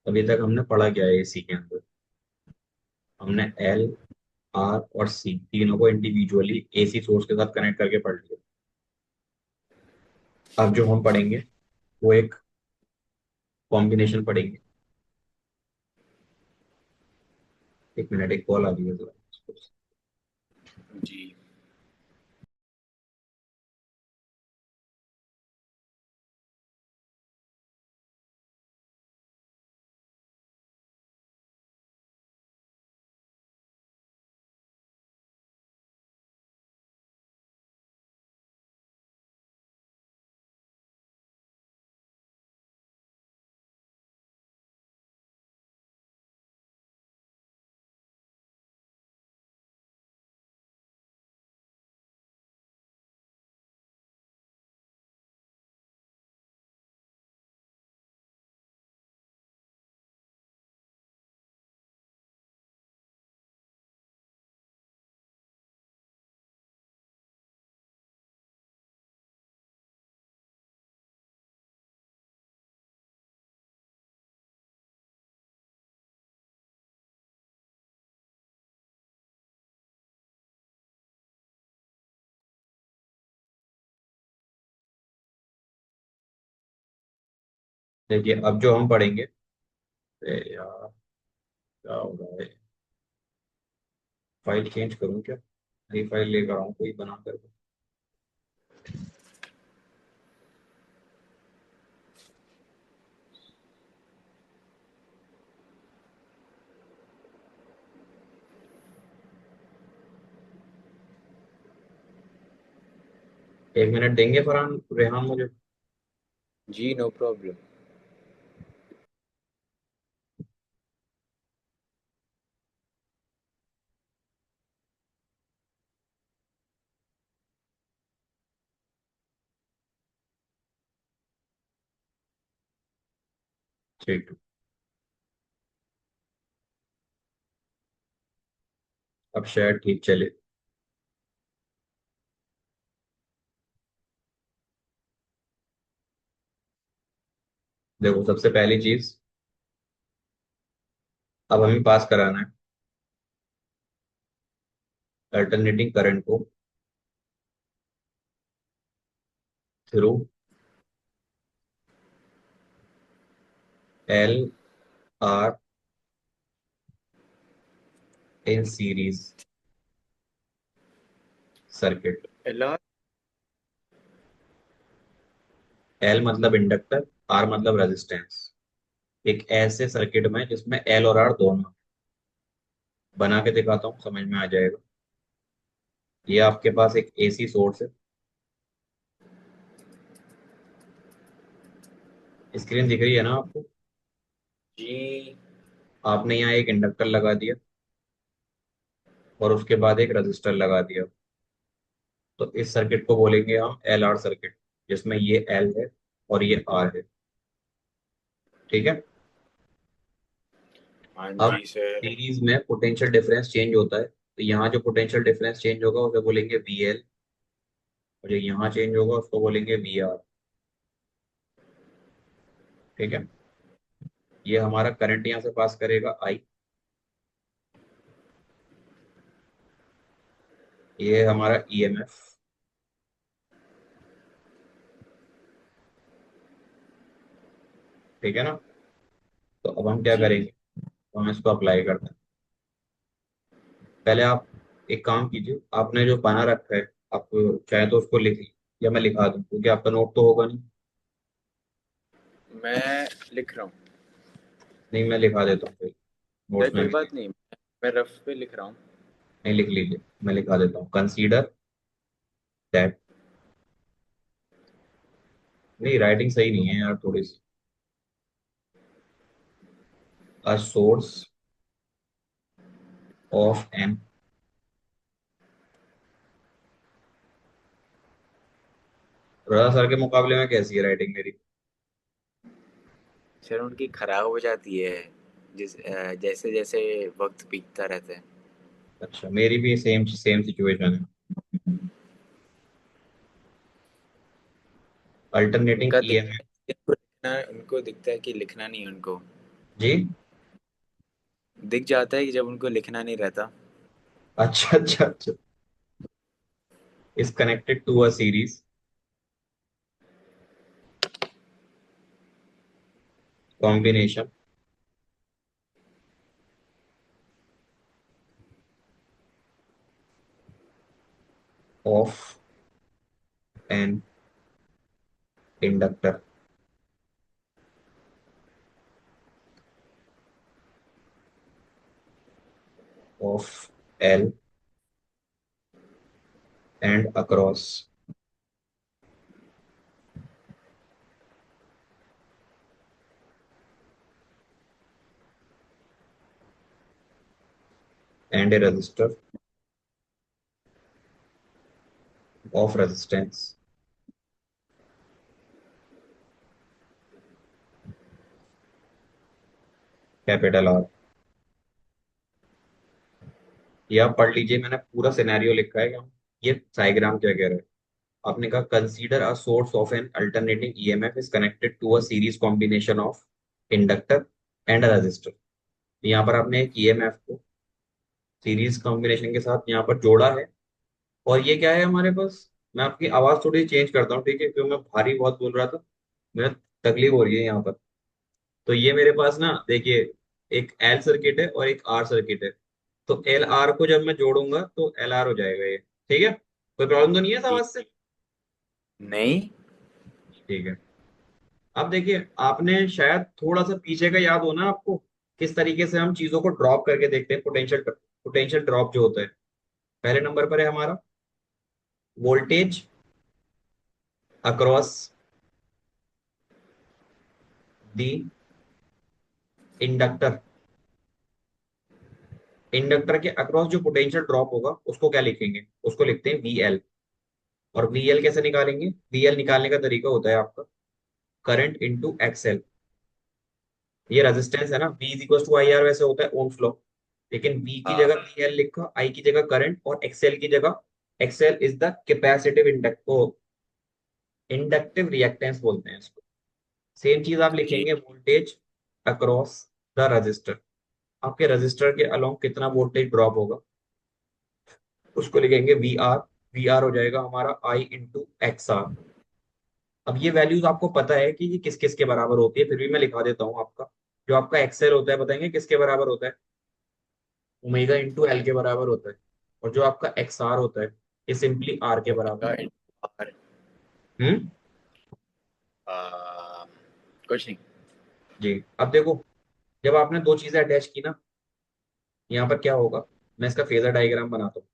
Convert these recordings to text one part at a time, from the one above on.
अभी तक हमने पढ़ा क्या है एसी के अंदर? हमने एल, आर और सी तीनों को इंडिविजुअली एसी सोर्स के साथ कनेक्ट करके पढ़ लिया। अब जो हम पढ़ेंगे वो एक कॉम्बिनेशन पढ़ेंगे। एक मिनट, एक कॉल आ रही है जरा। जी। देखिए अब जो हम पढ़ेंगे, अरे यार क्या हो रहा है? फाइल चेंज करूँ क्या? नई फाइल लेकर आऊँ कोई बना कर? 1 मिनट देंगे फरहान रेहान मुझे? जी, नो प्रॉब्लम। ठीक। अब शायद ठीक चले। देखो सबसे पहली चीज, अब हमें पास कराना है अल्टरनेटिंग करंट को through L R in series circuit. LR. L मतलब इंडक्टर, आर मतलब रेजिस्टेंस। एक ऐसे सर्किट में जिसमें एल और आर दोनों, बना के दिखाता हूँ समझ में आ जाएगा। ये आपके पास एक एसी सोर्स है। स्क्रीन दिख रही है ना आपको? जी। आपने यहाँ एक इंडक्टर लगा दिया और उसके बाद एक रजिस्टर लगा दिया। तो इस सर्किट को बोलेंगे हम एल आर सर्किट, जिसमें ये एल है और ये आर है। ठीक है। हाँ अब जी सर। सीरीज में पोटेंशियल डिफरेंस चेंज होता है, तो यहाँ जो पोटेंशियल डिफरेंस चेंज होगा उसे बोलेंगे वी एल, और जो यहाँ चेंज होगा उसको बोलेंगे वी आर। ठीक है। ये हमारा करंट यहाँ से पास करेगा आई। ये हमारा ईएमएफ। ठीक है ना? तो अब हम क्या जी। करेंगे, तो हम इसको अप्लाई करते हैं। पहले आप एक काम कीजिए, आपने जो बना रखा है, आप चाहे तो उसको लिख लीजिए या मैं लिखा दूं, क्योंकि आपका नोट तो होगा नहीं। मैं लिख रहा हूँ। नहीं, मैं लिखा देता हूँ फिर, सर नोट्स में कोई भी बात नहीं, मैं रफ पे लिख रहा हूँ। नहीं, लिख लीजिए, मैं लिखा देता हूँ। कंसीडर दैट, नहीं राइटिंग सही नहीं है यार थोड़ी सी। A source of an, Raza sir के मुकाबले में कैसी है राइटिंग मेरी? सर उनकी खराब हो जाती है जैसे जैसे वक्त बीतता रहता है। अच्छा, मेरी भी सेम सेम सिचुएशन है। अल्टरनेटिंग उनका दिखता ईएमएफ। है, उनको दिखता है कि लिखना नहीं है उनको। जी। दिख जाता है कि जब उनको लिखना नहीं रहता। अच्छा अच्छा अच्छा। Is connected to a series combination of an inductor of L and across and a resistor of resistance capital R. ये आप पढ़ लीजिए, मैंने पूरा सिनेरियो लिखा है यहाँ। ये डायग्राम क्या कह रहा है? आपने कहा consider a source of an alternating EMF is connected to a series combination of inductor and resistor. यहाँ पर आपने एक ईएमएफ को सीरीज कॉम्बिनेशन के साथ यहाँ पर जोड़ा है। और ये क्या है हमारे पास? मैं आपकी आवाज थोड़ी चेंज करता हूँ, ठीक है, क्योंकि मैं भारी बहुत बोल रहा था, मेरा तकलीफ हो रही है यहाँ पर। तो ये मेरे पास ना देखिए, एक एल सर्किट है और एक आर सर्किट है। तो एल आर को जब मैं जोड़ूंगा तो एल आर हो जाएगा ये। ठीक है, कोई प्रॉब्लम तो नहीं है इस आवाज ठीक। से? नहीं। ठीक है। अब देखिए, आपने शायद थोड़ा सा पीछे का याद हो ना आपको, किस तरीके से हम चीजों को ड्रॉप करके देखते हैं। पोटेंशियल पोटेंशियल ड्रॉप जो होता है, पहले नंबर पर है हमारा voltage across the inductor. Inductor के अक्रॉस जो पोटेंशियल ड्रॉप होगा उसको क्या लिखेंगे? उसको लिखते हैं वी एल। और वी एल कैसे निकालेंगे? वी एल निकालने का तरीका होता है आपका करंट इंटू एक्सएल। ये रेजिस्टेंस है ना, V is equal to I R, वैसे होता है ओम्स लॉ। लेकिन V की हाँ। जगह वी एल लिखा, I की जगह करंट, और एक्सएल की जगह, XL is the capacitive inductive reactance बोलते हैं इसको। सेम चीज आप ठीक। लिखेंगे वोल्टेज अक्रॉस द रजिस्टर। आपके रजिस्टर के अलोंग कितना वोल्टेज ड्रॉप होगा उसको लिखेंगे वी आर। वी आर हो जाएगा हमारा आई इंटू एक्स आर। अब ये वैल्यूज आपको पता है कि ये किस किस के बराबर होती है, फिर भी मैं लिखा देता हूँ आपका। जो आपका एक्सएल होता है बताएंगे किसके बराबर होता है? ओमेगा इंटू एल के बराबर होता है। और जो आपका एक्स आर होता है, ये सिंपली आर के बराबर ओमेगा होता और है। आ, कुछ नहीं। जी। अब देखो, जब आपने दो चीजें अटैच की ना, यहाँ पर क्या होगा? मैं इसका फेजर डायग्राम बनाता हूँ।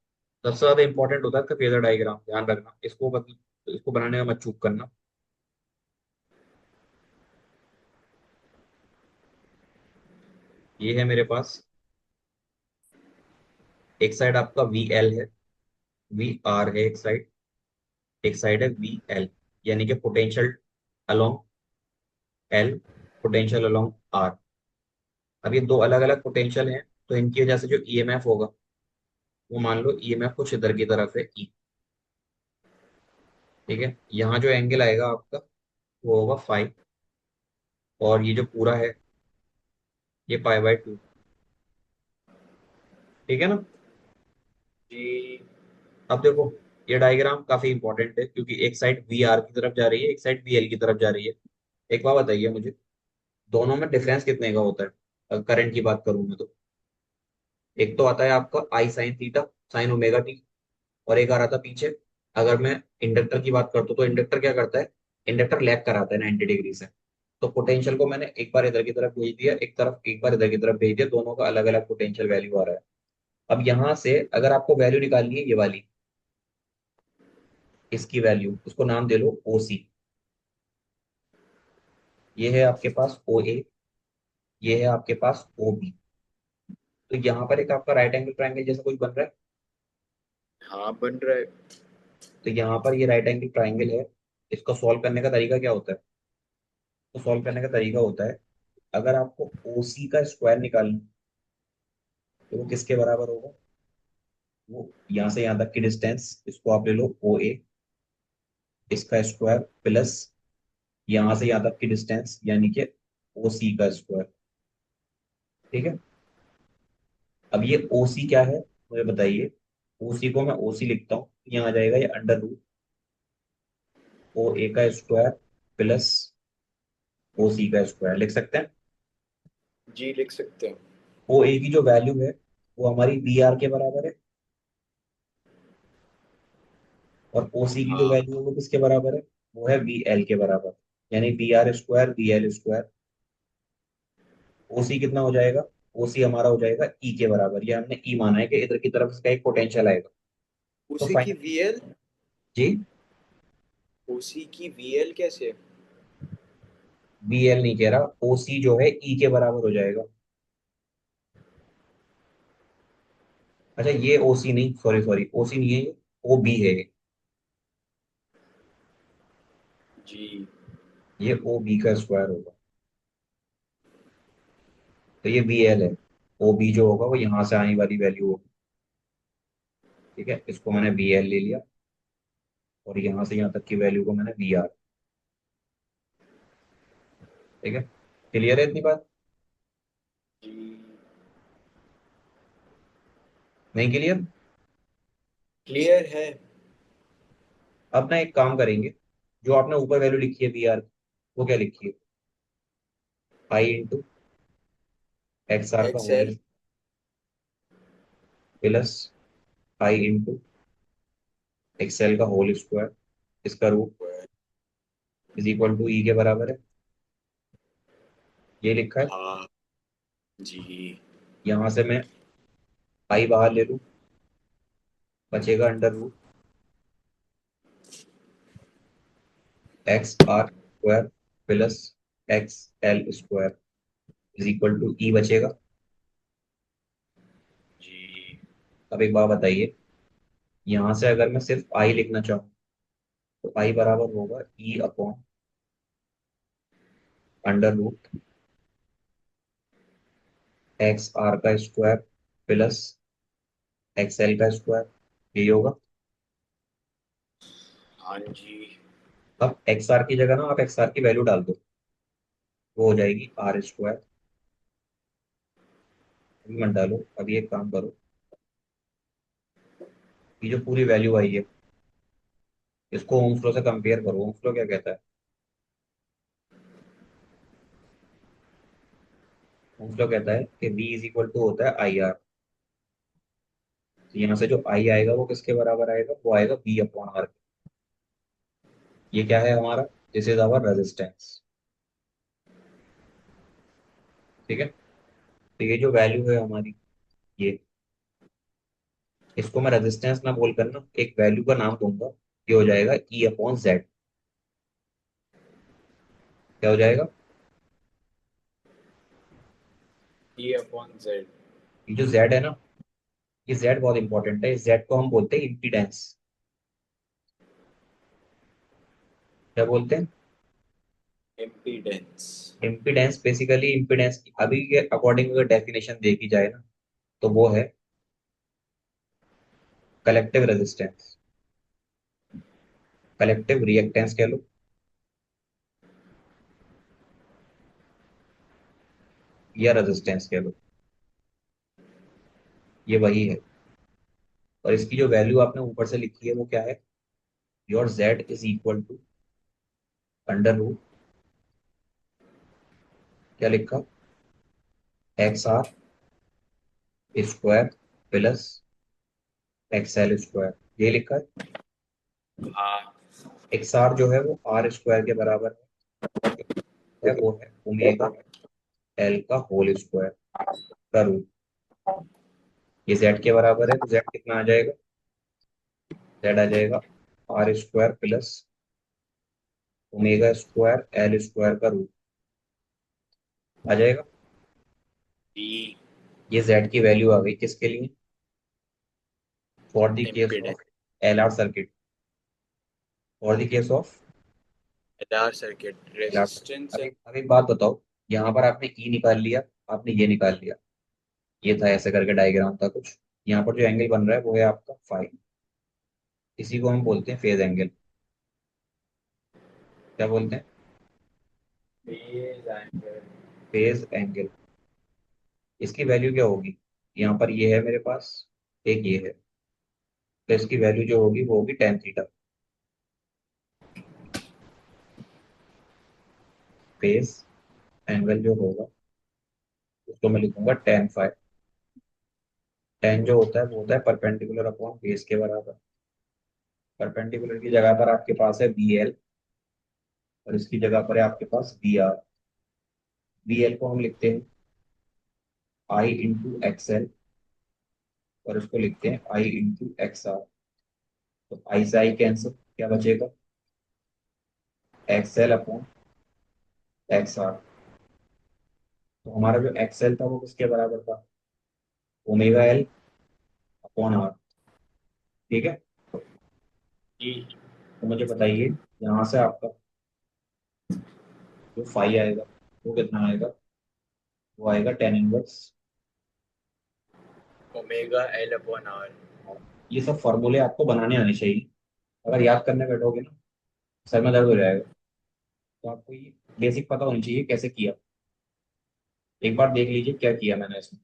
सबसे ज्यादा इंपॉर्टेंट होता है इसका फेजर डायग्राम, ध्यान रखना इसको, मतलब इसको बनाने में मत चूक करना। ये है मेरे पास, एक साइड आपका वी एल है, वी आर है एक साइड, एक साइड है वी एल, यानी कि potential along L, potential along are. अब ये दो अलग अलग पोटेंशियल हैं, तो इनकी वजह से जो ईएमएफ होगा, वो मान लो ईएमएफ कुछ इधर की तरफ है ई। ठीक है, यहाँ जो एंगल आएगा आपका वो होगा फाइव, और ये जो पूरा है ये पाई बाय टू। ठीक है ना? जी। अब देखो, ये डायग्राम काफी इंपॉर्टेंट है क्योंकि एक साइड वी आर की तरफ जा रही है, एक साइड वी एल की तरफ जा रही है। एक बात बताइए मुझे, दोनों में डिफरेंस कितने का होता है करंट की बात करूं मैं तो? एक तो आता है आपका I sine theta, sine omega t, और एक आ रहा था पीछे। अगर मैं इंडक्टर की बात करता हूं तो इंडक्टर क्या करता है? इंडक्टर लैग कराता है 90 डिग्री से। तो पोटेंशियल को मैंने एक बार इधर की तरफ भेज दिया, एक तरफ एक बार इधर की तरफ भेज दिया, दोनों का अलग अलग पोटेंशियल वैल्यू आ रहा है। अब यहां से अगर आपको वैल्यू निकालनी है, ये वाली, इसकी वैल्यू, उसको नाम दे लो ओ सी। ये है आपके पास ओ ए, ये है आपके पास ओ बी। तो यहाँ पर एक आपका राइट एंगल ट्राइंगल जैसा कुछ बन रहा है। हाँ, बन रहा है। तो यहाँ पर ये राइट एंगल ट्राइंगल है। इसको सॉल्व करने का तरीका क्या होता है? तो सॉल्व करने का तरीका होता है, अगर आपको ओ सी का स्क्वायर निकालना, तो वो किसके बराबर होगा? वो यहाँ से यहाँ तक की डिस्टेंस, इसको आप ले लो ओ ए, इसका स्क्वायर प्लस यहाँ से यहाँ तक की डिस्टेंस यानी कि ओ सी का स्क्वायर। ठीक है। अब ये ओसी क्या है मुझे बताइए। ओसी को मैं ओसी लिखता हूँ, यहाँ आ जाएगा ये अंडर रूट ओ ए का स्क्वायर प्लस ओ सी का स्क्वायर लिख सकते हैं। जी लिख सकते हैं। ओ ए की जो वैल्यू है वो हमारी बी आर के बराबर है, और ओ सी की जो हाँ। वैल्यू है वो किसके बराबर है, वो है बी एल के बराबर। यानी B R square B L square. O C कितना हो जाएगा, ओ सी हमारा हो जाएगा ई के बराबर। ये हमने ई माना है कि इधर की तरफ इसका एक पोटेंशियल आएगा। तो उसी की फाइनल वीएल। जी, उसी की वीएल कैसे? बी एल नहीं कह रहा, ओ सी जो है ई के बराबर हो जाएगा। अच्छा ये ओ सी नहीं, सॉरी सॉरी, ओ सी नहीं है ये, ओ बी है जी। ये ओ बी का स्क्वायर होगा। तो ये बी एल है। ओ बी जो होगा वो यहाँ से आने वाली वैल्यू होगी। ठीक है, इसको मैंने बी एल ले लिया, और यहाँ से यहाँ तक की वैल्यू को मैंने बी आर। ठीक है, क्लियर है इतनी बात? जी। नहीं क्लियर? क्लियर है। अब ना एक काम करेंगे, जो आपने ऊपर वैल्यू लिखी है बी आर, वो क्या लिखी है, आई इंटू एक्स आर का होल एक्सएल। प्लस आई इंटू एक्सएल का होल स्क्वायर, इसका रूट इज इक्वल टू ई के बराबर है। ये लिखा है। हाँ। जी। यहाँ से मैं आई बाहर ले लूँ, बचेगा under root X R square plus X L square is equal to E बचेगा। जी। अब एक बात बताइए, यहाँ से अगर मैं सिर्फ आई लिखना चाहूँ तो आई बराबर होगा E upon under root X R का स्क्वायर प्लस एक्स एल का स्क्वायर, यही होगा। हाँ जी। अब एक्स आर की जगह ना आप एक्स आर की वैल्यू डाल दो, वो हो जाएगी आर स्क्वायर। अभी मत डालो, अभी एक काम करो, ये जो पूरी वैल्यू आई है इसको ओम्स लॉ से कंपेयर करो। ओम्स लॉ क्या कहता है, ओम्स लॉ कहता है कि V इज इक्वल टू होता है आई आर। तो यहाँ से जो आई आएगा वो किसके बराबर आएगा, वो आएगा V अपॉन आर। ये क्या है हमारा, दिस इज आवर रेजिस्टेंस। ठीक है, तो ये जो वैल्यू है हमारी, ये, इसको मैं रेजिस्टेंस ना बोलकर ना एक वैल्यू का नाम दूंगा। ये हो जाएगा ई अपॉन जेड। क्या हो जाएगा, ई अपॉन जेड। ये जो जेड है ना, ये जेड बहुत इंपॉर्टेंट है। इस जेड को हम बोलते हैं इम्पीडेंस। क्या बोलते हैं, इम्पीडेंस। इम्पीडेंस। बेसिकली इम्पीडेंस अभी के अकॉर्डिंग अगर डेफिनेशन देखी जाए ना, तो वो है कलेक्टिव रेजिस्टेंस, कलेक्टिव रिएक्टेंस कह लो, या रेजिस्टेंस कह लो, ये वही है। और इसकी जो वैल्यू आपने ऊपर से लिखी है वो क्या है, your Z is equal to under root, क्या लिखा, X R square plus X L square, ये लिखा है। हाँ एक्स आर जो है वो आर स्क्वायर के बराबर है, वो है ओमेगा एल का होल स्क्वायर का रूट। ये जेड के बराबर है, तो जेड कितना आ जाएगा, जेड आ जाएगा R square plus omega square L square का रूट आ जाएगा। जी। ये जेड की वैल्यू आ गई किसके लिए, for the case impedance. Of L R circuit, for the case of LR circuit L R circuit. Resistance अब है। अब एक बात बताओ, यहाँ पर आपने ई निकाल लिया, आपने ये निकाल लिया, ये था ऐसे करके डायग्राम था कुछ। यहाँ पर जो एंगल बन रहा है वो है आपका फाइव, इसी को हम बोलते हैं फेज एंगल। क्या बोलते हैं, फेज एंगल। Phase angle. इसकी वैल्यू क्या होगी? यहाँ पर ये है मेरे पास, एक ये है, तो इसकी वैल्यू जो होगी वो होगी टेन थीटा। फेस एंगल जो होगा उसको मैं लिखूंगा टेन फाइव। टेन जो होता है वो होता है परपेंडिकुलर अपॉन बेस के बराबर। परपेंडिकुलर की जगह पर आपके पास है बी एल, और इसकी जगह पर है आपके पास बी आर। बी एल को हम लिखते हैं आई इंटू एक्सएल, और इसको लिखते हैं आई इंटू एक्स आर। तो आई से आई कैंसिल, क्या बचेगा? XL upon X R. तो हमारा जो एक्सएल था वो किसके बराबर था? Omega L upon R. ठीक है। जी। तो मुझे बताइए, यहाँ से आपका जो फाई आएगा वो कितना आएगा? वो आएगा tan inverse. Omega L upon R. ये सब फॉर्मूले आपको बनाने आने चाहिए। अगर याद करने बैठोगे ना, सर में दर्द हो जाएगा। तो आपको ये बेसिक पता होनी चाहिए कैसे किया। एक बार देख लीजिए क्या किया मैंने इसमें।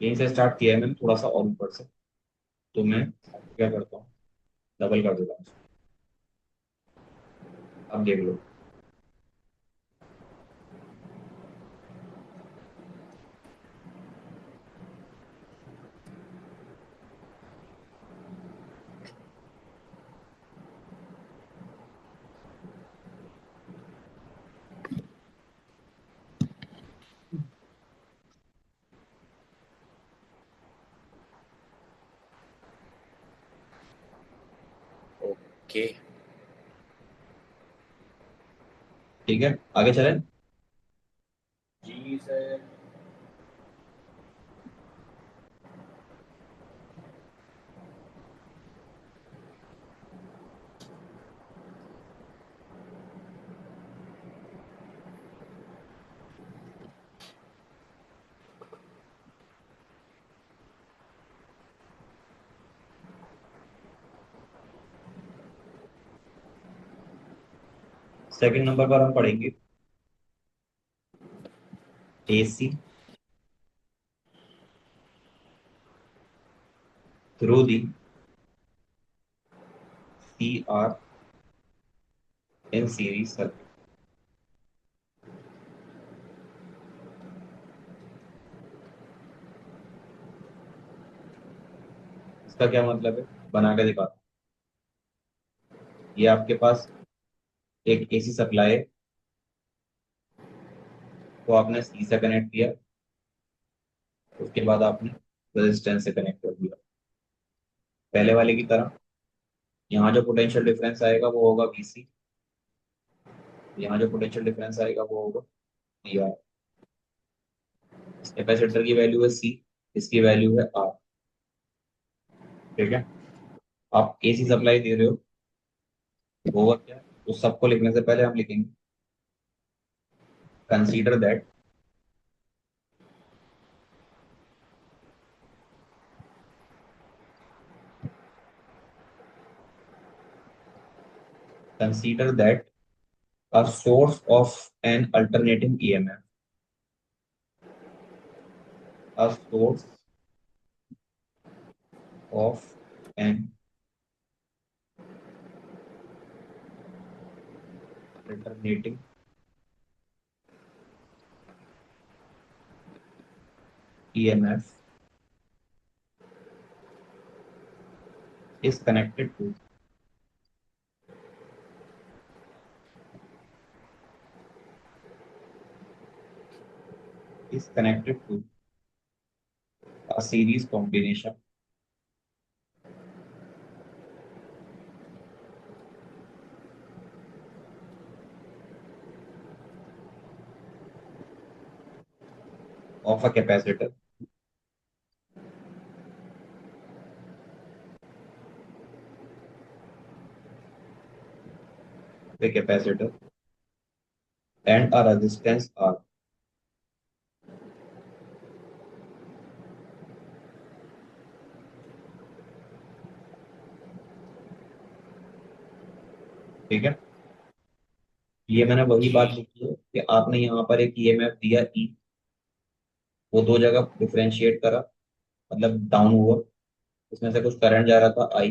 यहीं से स्टार्ट किया है मैंने, थोड़ा सा और ऊपर से। तो मैं आपको क्या करता हूँ, डबल कर देता हूँ। अब देख लो। ओके। ठीक है, आगे चलें। जी सर। सेकंड नंबर पर हम पढ़ेंगे AC through the C R in series circuit. इसका क्या मतलब है, बना के दिखाता हूँ। ये आपके पास एक एसी सप्लाई है, को आपने सी से कनेक्ट किया, उसके बाद आपने रेजिस्टेंस से कनेक्ट कर दिया। पहले वाले की तरह यहाँ जो पोटेंशियल डिफरेंस आएगा वो होगा वीसी, यहाँ जो पोटेंशियल डिफरेंस आएगा वो होगा वी आर। इस कैपेसिटर की वैल्यू है सी, इसकी वैल्यू है आर। ठीक है। आप एसी सप्लाई दे रहे हो, होगा क्या? उस सबको लिखने से पहले हम लिखेंगे consider that, consider that a source of an alternating EMF, a source of an alternating EMF is connected to is connected to a series combination of a capacitor, a capacitor and a resistance R। ठीक है। ये मैंने वही बात लिखी है कि आपने यहाँ पर एक ईएमएफ दिया ई, वो दो जगह डिफरेंशिएट करा, मतलब डाउन हुआ, इसमें से कुछ करंट जा रहा था आई,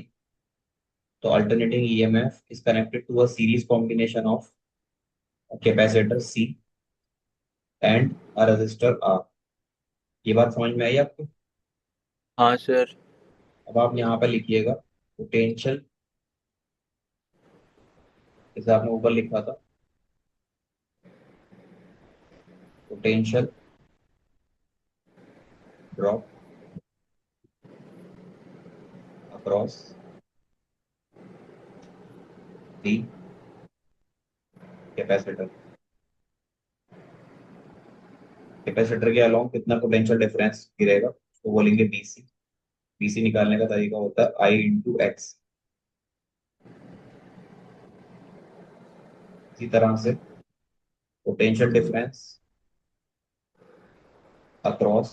तो alternating EMF is connected to a series combination of capacitor C and a resistor R. ये बात समझ में आई आपको? हाँ सर। अब आप यहाँ पर लिखिएगा पोटेंशियल, जैसे आपने ऊपर लिखा था, potential drop across the capacitor. Capacitor के अलोंग कितना पोटेंशियल डिफरेंस गिरेगा तो बोलेंगे बीसी। बीसी निकालने का तरीका होता है आई इंटू एक्स। इसी तरह से potential difference across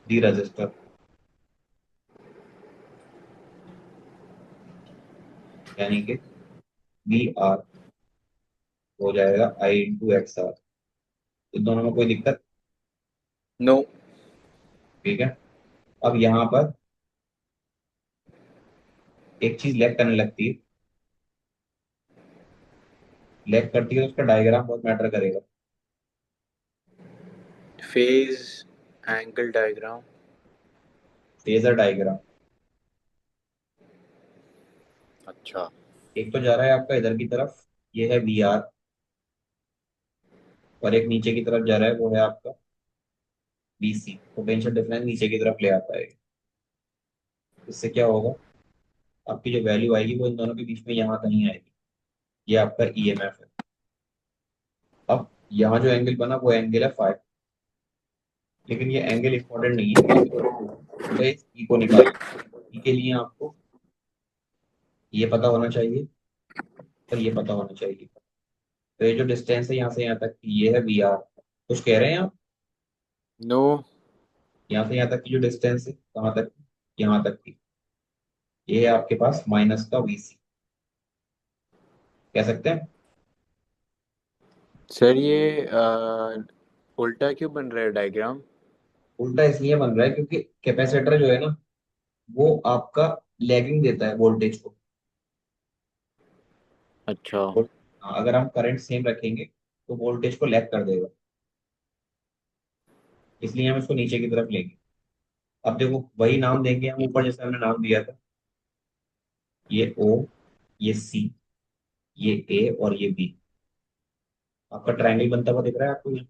the register, यानी कि बी आर हो जाएगा आई इंटू एक्स आर। इन दोनों में कोई दिक्कत? नो। ठीक है। अब यहाँ पर एक चीज लैग करने लगती है, लैग करती है तो उसका डायग्राम बहुत मैटर करेगा। Phase angle diagram. Phasor diagram. अच्छा। एक तो जा रहा है आपका इधर की तरफ, ये है वी आर, और एक नीचे की तरफ जा रहा है, वो है आपका बीसी। पोटेंशियल डिफरेंस नीचे की तरफ ले आता है। इससे क्या होगा, आपकी जो वैल्यू आएगी वो इन दोनों के बीच में यहाँ कहीं आएगी। ये आपका ईएमएफ है। अब यहाँ जो एंगल बना वो एंगल है फाइव, लेकिन ये एंगल इंपॉर्टेंट नहीं है। इंपॉर्टेंट है इस ई को निकालना। ई के लिए आपको ये पता होना चाहिए और ये पता होना चाहिए। तो ये जो डिस्टेंस है यहाँ से यहाँ तक की, ये है वी आर। कुछ कह रहे हैं आप? नो। यहाँ से यहाँ तक की जो डिस्टेंस है, कहाँ तक? यहाँ तक की। ये है आपके पास माइनस का वीसी, कह सकते हैं। सर ये उल्टा क्यों बन रहा है डायग्राम? उल्टा इसलिए बन रहा है क्योंकि कैपेसिटर जो है ना, वो आपका लैगिंग देता है वोल्टेज को। अच्छा। हाँ, अगर हम करंट सेम रखेंगे तो वोल्टेज को लैग कर देगा, इसलिए हम इसको नीचे की तरफ लेंगे। अब देखो वही नाम देंगे हम ऊपर, जैसे हमने नाम दिया था, ये ओ, ये सी, ये ए और ये बी। आपका ट्रायंगल बनता हुआ दिख रहा है आपको यहाँ?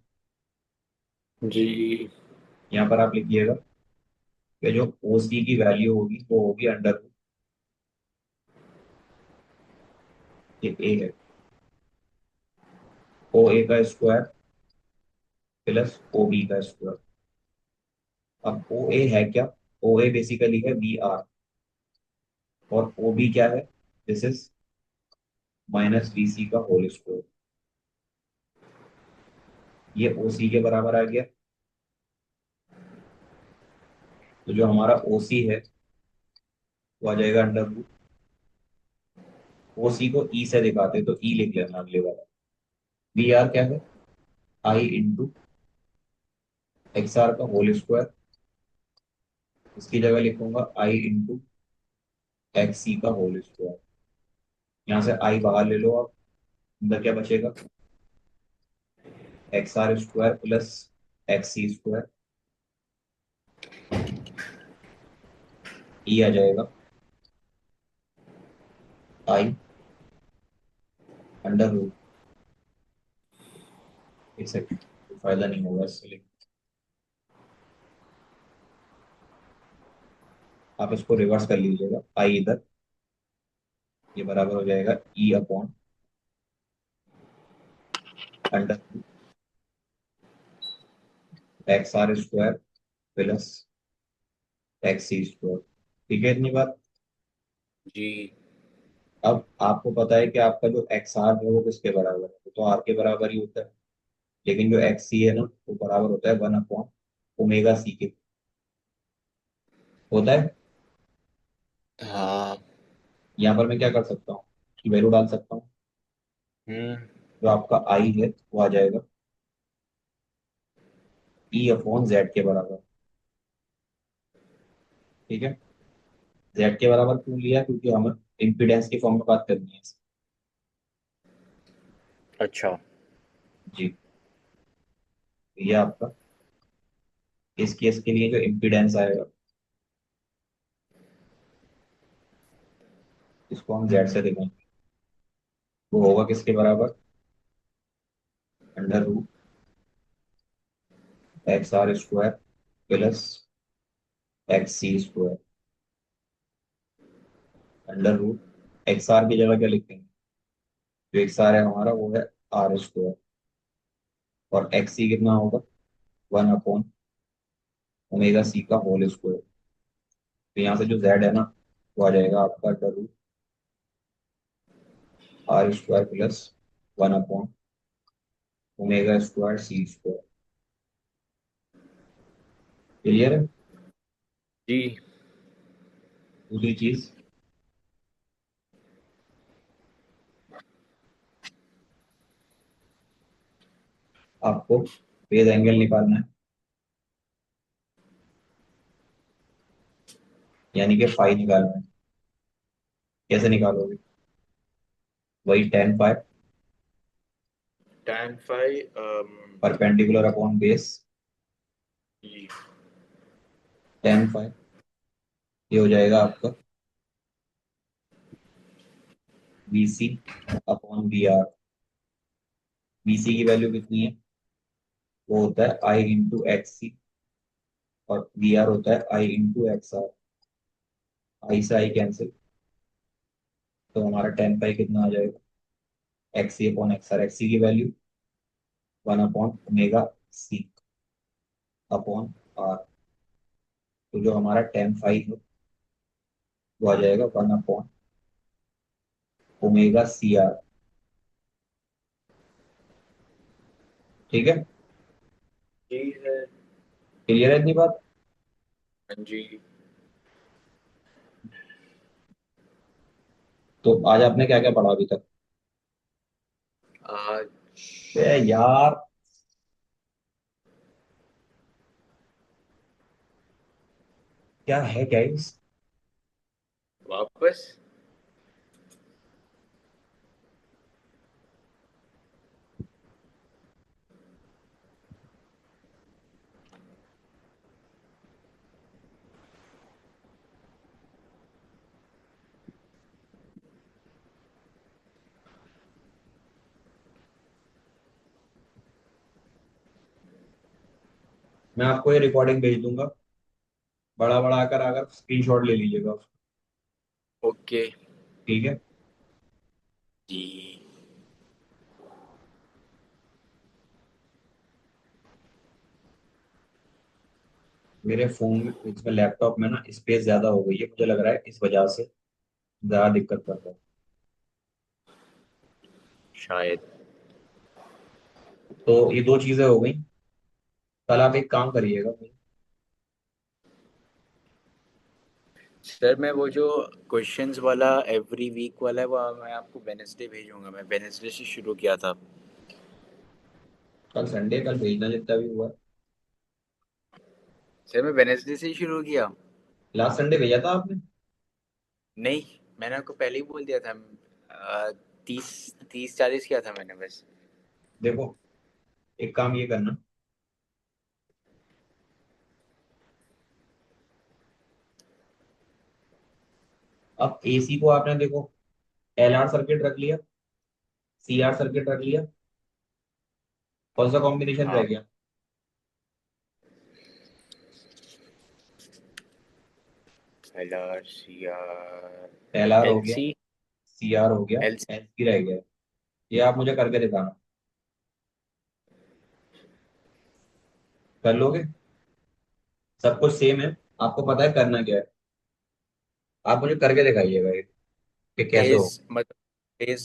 जी। यहाँ पर आप लिखिएगा कि जो ओ सी की वैल्यू होगी वो होगी अंडर, ये ए है, ओ ए का स्क्वायर प्लस ओ बी का स्क्वायर। अब ओ ए है क्या? ओ ए बेसिकली है बी आर, और ओ बी क्या है? This is minus B C का होल स्क्वायर। ये ओ सी के बराबर आ गया। तो जो हमारा ओ सी है वो आ जाएगा अंडर रूट, ओ सी को ई से दिखाते तो ई लिख लेना अगले बार। बी आर क्या है? आई इंटू एक्स आर का होल स्क्वायर। इसकी जगह लिखूंगा आई इंटू एक्स सी का होल स्क्वायर। यहाँ से आई बाहर ले लो आप, अंदर क्या बचेगा? X R square plus X C square. E आ जाएगा आई अंडर रूट, एक सेकंड, कोई फायदा नहीं होगा इससे, लेकिन आप इसको रिवर्स कर लीजिएगा, आई इधर, ये बराबर हो जाएगा E upon under root X R square plus X C square. ठीक है इतनी बात? जी। अब आपको पता है कि आपका जो एक्स आर है वो किसके बराबर है, वो तो आर के बराबर ही होता है। लेकिन जो एक्स सी है ना, वो बराबर होता है वन अपॉन ओमेगा सी के, होता है। हाँ। यहाँ पर मैं क्या कर सकता हूँ, उसकी वैल्यू डाल सकता हूँ। हम्म। जो आपका आई है वो आ जाएगा ई अपॉन जेड के बराबर। ठीक है। जेड के बराबर क्यों लिया, क्योंकि हमें इम्पीडेंस की फॉर्म में बात करनी है। अच्छा। जी। ये आपका इस केस के लिए जो इम्पीडेंस आएगा इसको हम जेड से दिखाएंगे। वो होगा किसके बराबर, under X R square plus X C square. Under root X R की जगह क्या लिखेंगे, जो एक्स आर है हमारा वो है आर स्क्वायर, और एक्स सी कितना होगा, 1 अपॉन ओमेगा सी का होल स्क्वायर। तो यहाँ से जो जेड है ना वो आ जाएगा आपका under root R square plus 1 upon omega square C square. Clear है। जी। दूसरी चीज, आपको फेज एंगल निकालना है, यानी कि फाई निकालना है। कैसे निकालोगे, वही tan phi tan phi। Perpendicular upon base जी। Tan phi. ये हो जाएगा आपका B C upon B R. B C की वैल्यू कितनी है, वो होता है आई इंटू एक्स सी, और बी आर होता है आई इंटू एक्स आर। आई से आई कैंसिल, तो हमारा टेन पाई कितना आ जाएगा, X C upon X R. X C की value 1 upon omega C upon R. तो जो हमारा टेन फाई है वो आ जाएगा 1 अपॉन ओमेगा सी आर। ठीक है। जी है। क्लियर है इतनी बात। हाँ जी। तो आज आपने क्या क्या पढ़ा अभी तक। आज यार क्या है क्या इस। वापस। मैं आपको ये रिकॉर्डिंग भेज दूंगा, बड़ा बड़ा आकर आकर स्क्रीनशॉट ले लीजिएगा उसका। ओके। ठीक है। जी। मेरे फोन में इसमें लैपटॉप में ना स्पेस ज्यादा हो गई है, मुझे लग रहा है इस वजह से ज्यादा दिक्कत कर रहा है। शायद। तो ये दो चीजें हो गई। कल आप एक काम करिएगा, सर मैं वो जो क्वेश्चंस वाला एवरी वीक वाला है वो मैं आपको वेनेसडे भेजूंगा। मैं वेनेसडे से शुरू किया था। कल संडे, कल भेजना जितना भी हुआ। सर मैं वेनेसडे से ही शुरू किया। लास्ट संडे भेजा था आपने। नहीं, मैंने आपको पहले ही बोल दिया था। 30 30 40 किया था मैंने बस। देखो, एक काम ये करना, अब एसी को आपने देखो एल आर सर्किट रख लिया, सी आर सर्किट रख लिया, कौन सा कॉम्बिनेशन रह हाँ। गया। L R C R L R हो एल गया, सी सी आर हो गया, एल सी। एल सी रह गया। ये आप मुझे करके दिखाना, कर लोगे। सब कुछ सेम है, आपको पता है करना क्या है। आप मुझे करके दिखाइएगा ये कि कैसे फेज हो। मतलब फेज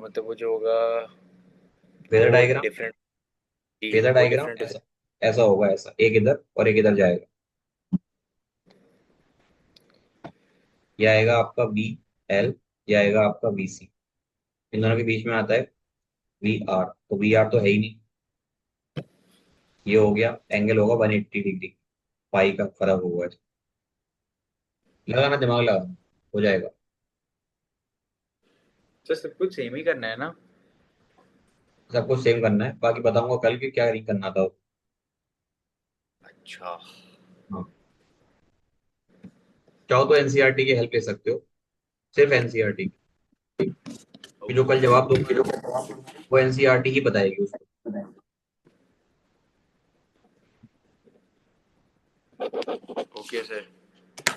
मतलब वो जो होगा फेजर वो डायग्राम, डिफरेंट। जी फेजर वो डायग्राम डिफरेंट हो ऐसा ऐसा होगा, ऐसा एक इधर और एक इधर जाएगा। ये आएगा आपका वी एल, ये आएगा आपका वी सी। इन दोनों के बीच में आता है वी आर, तो वी आर तो है ही नहीं। ये हो गया, एंगल होगा 180 डिग्री, पाई का फर्क होगा। लगाना, दिमाग लगाना, हो जाएगा। तो सब कुछ सेम ही करना है ना? सब कुछ सेम करना है, बाकी बताऊंगा कल कि क्या नहीं करना था। अच्छा। हाँ, चाहो तो एनसीईआरटी की हेल्प ले सकते हो, सिर्फ एनसीईआरटी की। जो कल जवाब दूंगा ना, वो एनसीईआरटी ही बताएगी उसको। Okay sir.